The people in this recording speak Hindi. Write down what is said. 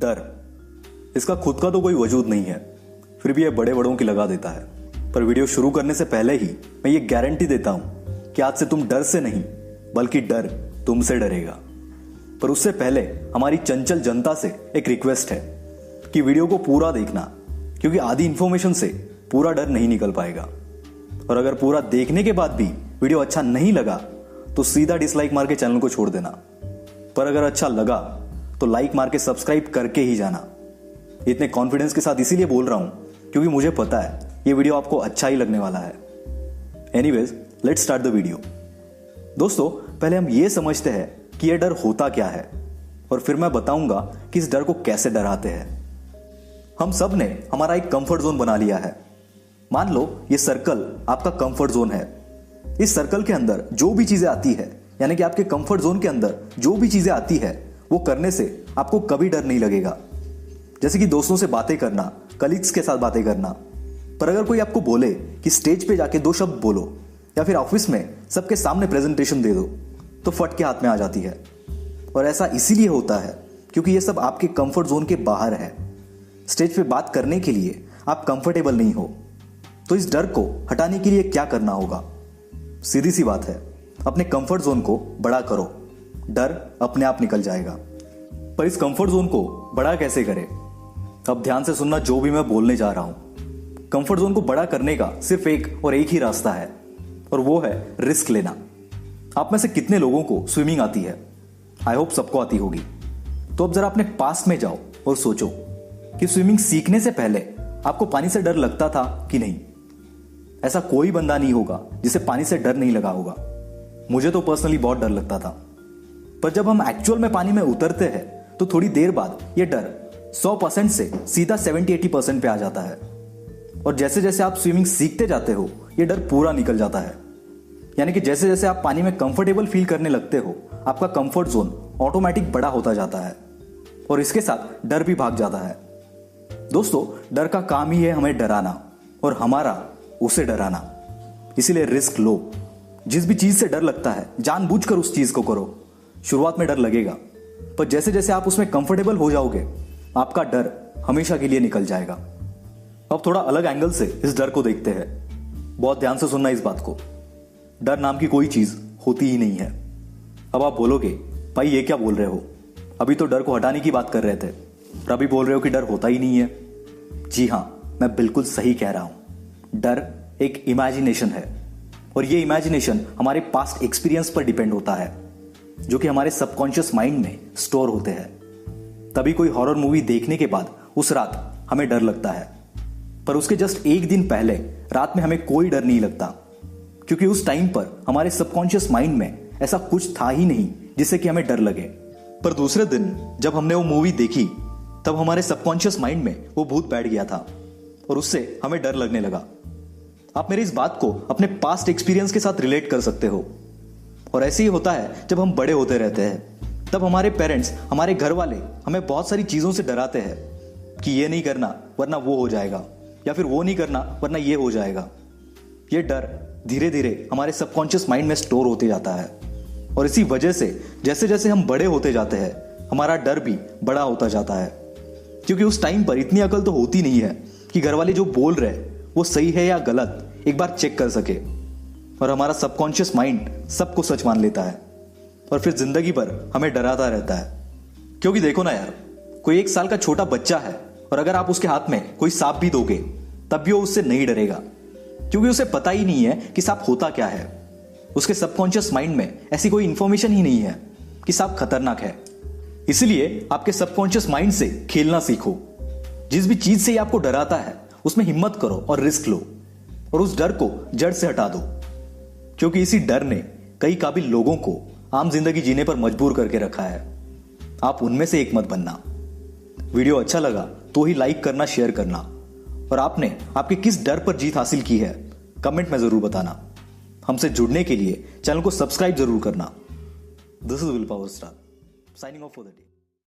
डर, इसका खुद का तो कोई वजूद नहीं है, फिर भी यह बड़े बड़ों की लगा देता है। पर वीडियो शुरू करने से पहले ही मैं ये गारंटी देता हूं कि आज से तुम डर से नहीं बल्कि डर तुमसे डरेगा। पर उससे पहले हमारी चंचल जनता से एक रिक्वेस्ट है कि वीडियो को पूरा देखना, क्योंकि आधी इंफॉर्मेशन से पूरा डर नहीं निकल पाएगा। और अगर पूरा देखने के बाद भी वीडियो अच्छा नहीं लगा तो सीधा डिसलाइक मार के चैनल को छोड़ देना। पर अगर अच्छा लगा तो लाइक मार के सब्सक्राइब करके ही जाना। इतने कॉन्फिडेंस के साथ इसीलिए बोल रहा हूं क्योंकि मुझे पता है ये वीडियो आपको अच्छा ही लगने वाला है। Anyways, let's start the video. दोस्तों, पहले हम ये समझते हैं कि यह डर होता क्या है और फिर मैं बताऊंगा कि इस डर को कैसे डराते हैं। हम सब ने हमारा एक कंफर्ट जोन बना लिया है। मान लो ये सर्कल आपका कंफर्ट जोन है। इस सर्कल के अंदर जो भी चीजें आती है, यानी कि आपके कंफर्ट जोन के अंदर जो भी चीजें आती है वो करने से आपको कभी डर नहीं लगेगा। जैसे कि दोस्तों से बातें करना, कलीग्स के साथ बातें करना। पर अगर कोई आपको बोले कि स्टेज पे जाके 2 शब्द बोलो या फिर ऑफिस में सबके सामने प्रेजेंटेशन दे दो, तो फट के हाथ में आ जाती है। और ऐसा इसीलिए होता है क्योंकि ये सब आपके कंफर्ट जोन के बाहर है। स्टेज पे बात करने के लिए आप कंफर्टेबल नहीं हो, तो इस डर को हटाने के लिए क्या करना होगा? सीधी सी बात है, अपने कंफर्ट जोन को बड़ा करो, डर अपने आप निकल जाएगा। पर इस कंफर्ट जोन को बड़ा कैसे करें? अब ध्यान से सुनना जो भी मैं बोलने जा रहा हूं। कंफर्ट जोन को बड़ा करने का सिर्फ एक ही रास्ता है, और वो है रिस्क लेना। आप में से कितने लोगों को स्विमिंग आती है? आई होप सबको आती होगी। तो अब जरा अपने पास्ट में जाओ और सोचो कि स्विमिंग सीखने से पहले आपको पानी से डर लगता था कि नहीं। ऐसा कोई बंदा नहीं होगा जिसे पानी से डर नहीं लगा होगा। मुझे तो पर्सनली बहुत डर लगता था। पर जब हम एक्चुअल में पानी में उतरते हैं तो थोड़ी देर बाद यह डर 100% से सीधा 70-80% पे आ जाता है। और जैसे जैसे आप स्विमिंग सीखते जाते हो यह डर पूरा निकल जाता है। यानी कि जैसे जैसे आप पानी में कंफर्टेबल फील करने लगते हो, आपका कंफर्ट जोन ऑटोमेटिक बड़ा होता जाता है और इसके साथ डर भी भाग जाता है। दोस्तों, डर का काम ही है हमें डराना और हमारा उसे डराना। इसीलिए रिस्क लो। जिस भी चीज से डर लगता है जानबूझकर उस चीज को करो। शुरुआत में डर लगेगा, पर जैसे जैसे आप उसमें कंफर्टेबल हो जाओगे आपका डर हमेशा के लिए निकल जाएगा। अब थोड़ा अलग एंगल से इस डर को देखते हैं। बहुत ध्यान से सुनना इस बात को। डर नाम की कोई चीज होती ही नहीं है। अब आप बोलोगे, भाई ये क्या बोल रहे हो? अभी तो डर को हटाने की बात कर रहे थे और अभी बोल रहे हो कि डर होता ही नहीं है। जी हां, मैं बिल्कुल सही कह रहा हूं। डर एक इमेजिनेशन है और ये इमेजिनेशन हमारे पास्ट एक्सपीरियंस पर डिपेंड होता है, जो कि हमारे सबकॉन्शियस माइंड में स्टोर होते हैं। तभी कोई हॉरर मूवी देखने के बाद उस रात हमें डर लगता है, पर उसके जस्ट एक दिन पहले रात में हमें कोई डर नहीं लगता, क्योंकि उस टाइम पर हमारे सबकॉन्शियस माइंड में ऐसा कुछ था ही नहीं जिससे कि हमें डर लगे। पर दूसरे दिन जब हमने वो मूवी देखी तब हमारे सबकॉन्शियस माइंड में वो भूत बैठ गया था और उससे हमें डर लगने लगा। आप मेरी इस बात को अपने पास्ट एक्सपीरियंस के साथ रिलेट कर सकते हो। और ऐसे ही होता है जब हम बड़े होते रहते हैं, तब हमारे पेरेंट्स, हमारे घर वाले हमें बहुत सारी चीजों से डराते हैं कि ये नहीं करना वरना वो हो जाएगा, या फिर वो नहीं करना वरना ये हो जाएगा। ये डर धीरे धीरे हमारे सबकॉन्शियस माइंड में स्टोर होते जाता है और इसी वजह से जैसे जैसे हम बड़े होते जाते हैं हमारा डर भी बड़ा होता जाता है, क्योंकि उस टाइम पर इतनी अकल तो होती नहीं है कि घर वाले जो बोल रहे हैं वो सही है या गलत एक बार चेक कर सके। और हमारा सबकॉन्शियस माइंड सबको सच मान लेता है और फिर जिंदगी भर हमें डराता रहता है। क्योंकि देखो ना यार, कोई 1 साल का छोटा बच्चा है और अगर आप उसके हाथ में कोई सांप भी दोगे तब भी वो उससे नहीं डरेगा, क्योंकि उसे पता ही नहीं है कि सांप होता क्या है। उसके सबकॉन्शियस माइंड में ऐसी कोई इंफॉर्मेशन ही नहीं है कि सांप खतरनाक है। इसलिए आपके सबकॉन्शियस माइंड से खेलना सीखो। जिस भी चीज से आपको डराता है उसमें हिम्मत करो और रिस्क लो और उस डर को जड़ से हटा दो, क्योंकि इसी डर ने कई काबिल लोगों को आम जिंदगी जीने पर मजबूर करके रखा है। आप उनमें से एक मत बनना। वीडियो अच्छा लगा तो ही लाइक करना, शेयर करना, और आपने आपके किस डर पर जीत हासिल की है कमेंट में जरूर बताना। हमसे जुड़ने के लिए चैनल को सब्सक्राइब जरूर करना। This is will power star signing off for the day.